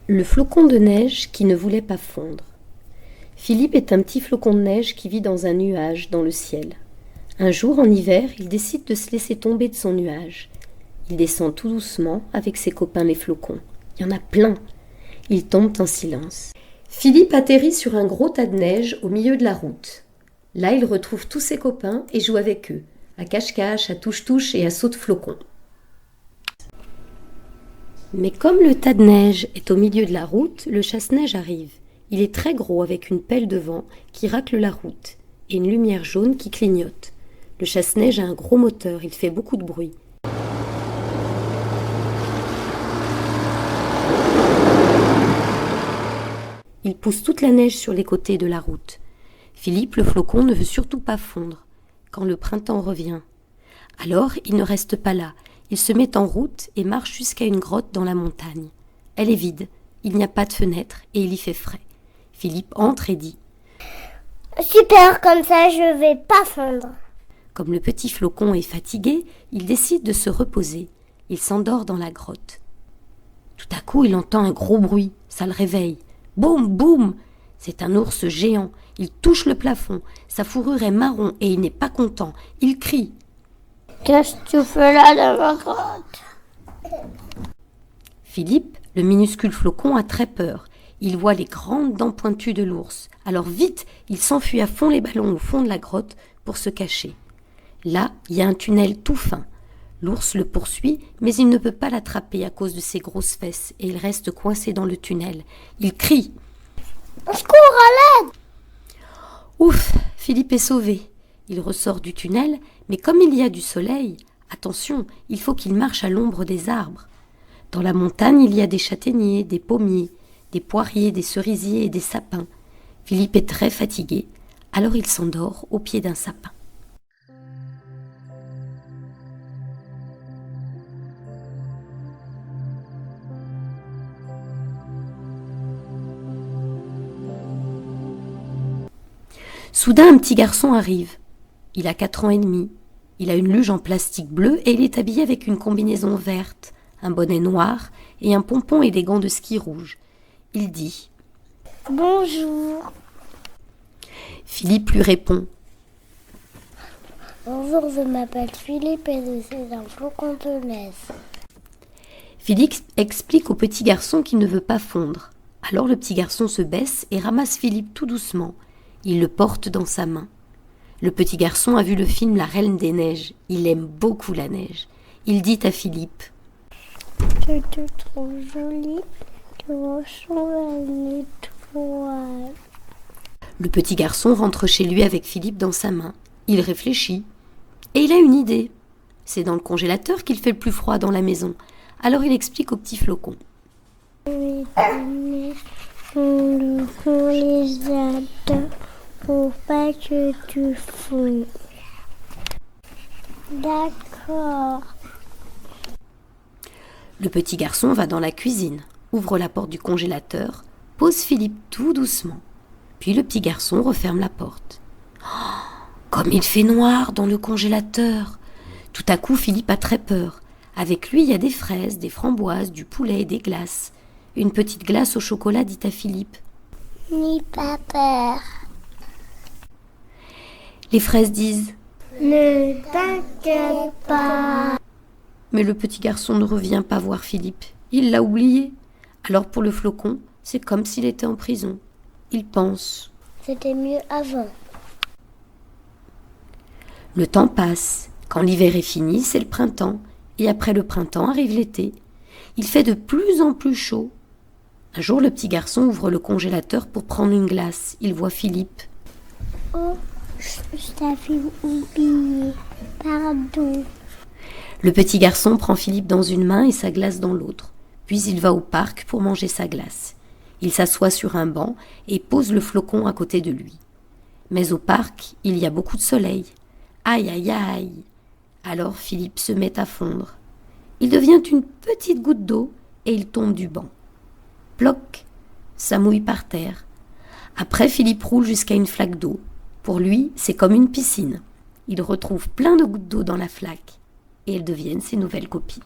Le flocon de neige qui ne voulait pas fondre. Philippe est un petit flocon de neige qui vit dans un nuage dans le ciel. Un jour, en hiver, il décide de se laisser tomber de son nuage. Il descend tout doucement avec ses copains les flocons. Il y en a plein. Ils tombent en silence. Philippe atterrit sur un gros tas de neige au milieu de la route. Là, il retrouve tous ses copains et joue avec eux, à cache-cache, à touche-touche et à saute-flocon. Mais comme le tas de neige est au milieu de la route, le chasse-neige arrive. Il est très gros avec une pelle devant qui racle la route et une lumière jaune qui clignote. Le chasse-neige a un gros moteur, il fait beaucoup de bruit. Il pousse toute la neige sur les côtés de la route. Philippe, le flocon, ne veut surtout pas fondre quand le printemps revient. Alors, il ne reste pas là. Il se met en route et marche jusqu'à une grotte dans la montagne. Elle est vide, il n'y a pas de fenêtre et il y fait frais. Philippe entre et dit « Super, comme ça je vais pas fondre !» Comme le petit flocon est fatigué, il décide de se reposer. Il s'endort dans la grotte. Tout à coup, il entend un gros bruit, ça le réveille. Boum, boum! C'est un ours géant. Il touche le plafond. Sa fourrure est marron et il n'est pas content. Il crie. Qu'est-ce que tu fais là dans ma grotte ? Philippe, le minuscule flocon, a très peur. Il voit les grandes dents pointues de l'ours. Alors vite, il s'enfuit à fond les ballons au fond de la grotte pour se cacher. Là, il y a un tunnel tout fin. L'ours le poursuit, mais il ne peut pas l'attraper à cause de ses grosses fesses et il reste coincé dans le tunnel. Il crie. « Au secours, à l'aide !» Ouf, Philippe est sauvé. Il ressort du tunnel, mais comme il y a du soleil, attention, il faut qu'il marche à l'ombre des arbres. Dans la montagne, il y a des châtaigniers, des pommiers, des poiriers, des cerisiers et des sapins. Philippe est très fatigué, alors il s'endort au pied d'un sapin. Soudain, un petit garçon arrive. Il a 4 ans et demi. Il a une luge en plastique bleu et il est habillé avec une combinaison verte, un bonnet noir et un pompon et des gants de ski rouges. Il dit « Bonjour !» Philippe lui répond « Bonjour, je m'appelle Philippe et je suis un flocon de neige. » Philippe explique au petit garçon qu'il ne veut pas fondre. Alors le petit garçon se baisse et ramasse Philippe tout doucement. Il le porte dans sa main. Le petit garçon a vu le film La Reine des Neiges. Il aime beaucoup la neige. Il dit à Philippe « Je te trouve jolie, tu ressembles à une étoile. » Le petit garçon rentre chez lui avec Philippe dans sa main. Il réfléchit. Et il a une idée. C'est dans le congélateur qu'il fait le plus froid dans la maison. Alors il explique au petit flocon. « Oui, le congélateur pour pas que tu fondes. » D'accord. Le petit garçon va dans la cuisine, ouvre la porte du congélateur, pose Philippe tout doucement. Puis le petit garçon referme la porte. Oh, comme il fait noir dans le congélateur! Tout à coup, Philippe a très peur. Avec lui, il y a des fraises, des framboises, du poulet et des glaces. Une petite glace au chocolat dit à Philippe. « N'aie pas peur. » Les fraises disent. Ne t'inquiète pas. Mais le petit garçon ne revient pas voir Philippe. Il l'a oublié. Alors pour le flocon, c'est comme s'il était en prison. Il pense. C'était mieux avant. Le temps passe. Quand l'hiver est fini, c'est le printemps. Et après le printemps arrive l'été. Il fait de plus en plus chaud. Un jour, le petit garçon ouvre le congélateur pour prendre une glace. Il voit Philippe. Oh, je t'avais oublié. Pardon. Le petit garçon prend Philippe dans une main et sa glace dans l'autre. Puis il va au parc pour manger sa glace. Il s'assoit sur un banc et pose le flocon à côté de lui. Mais au parc, il y a beaucoup de soleil. Aïe, aïe, aïe! Alors Philippe se met à fondre. Il devient une petite goutte d'eau et il tombe du banc. Ploc! Ça mouille par terre. Après, Philippe roule jusqu'à une flaque d'eau. Pour lui, c'est comme une piscine. Il retrouve plein de gouttes d'eau dans la flaque et elles deviennent ses nouvelles copines.